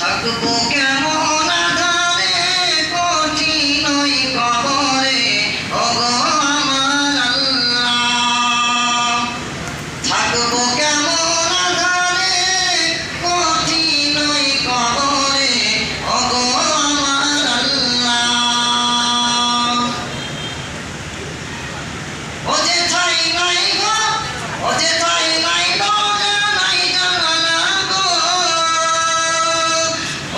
থাকবো কেমন আধারে কঠিন ওই কবরে ওগো আমার আল্লাহ। থাকবো কেমন আধারে কঠিন ওই কবরে ওগো আমার আল্লাহ। ও যে ঠাই নাই গো, ও যে ঠাই নাই দরজা নাই জানালা গো,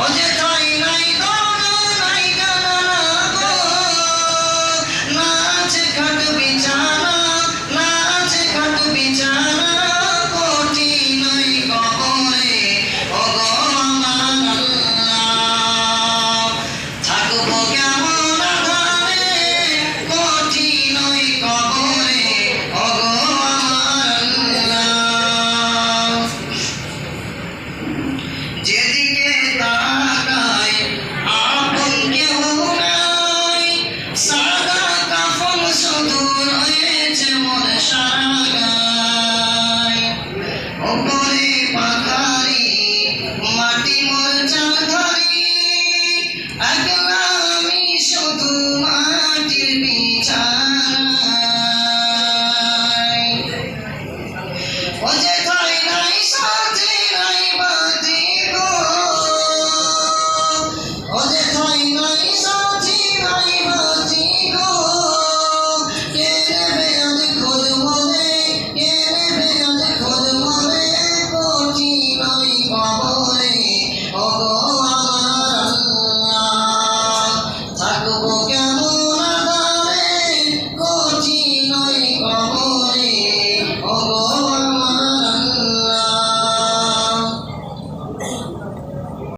ও যে ঠাই নাই দরজা নাই জানালা গো, না আছে খাট বিছানা, না আছে খাট বিছানা কঠিন ওই কবরে ওগো আমার আল্লাহ। থাকবো কেমন আধারে কঠিন ওই কবরে ওগো আমার আল্লাহ। যেদিকে তাকাই আপন কেউ নাই, সাদা কাফন শুধু রয়েছে মোর সারা গায়। ওপরে পাখারি মাটি মোর চালধারি, একলা আমি শুধু মাটির বিছানায়। ও যে ঠাই নাই সাথী নাই বাতি গো, ও যে ঠাই নাই সাথী নাই বাতি গো, কে নেবে আজ খোঁজ মরে, কে নেবে আজ খোঁজ মরে কঠিন ওই কবরে ওগো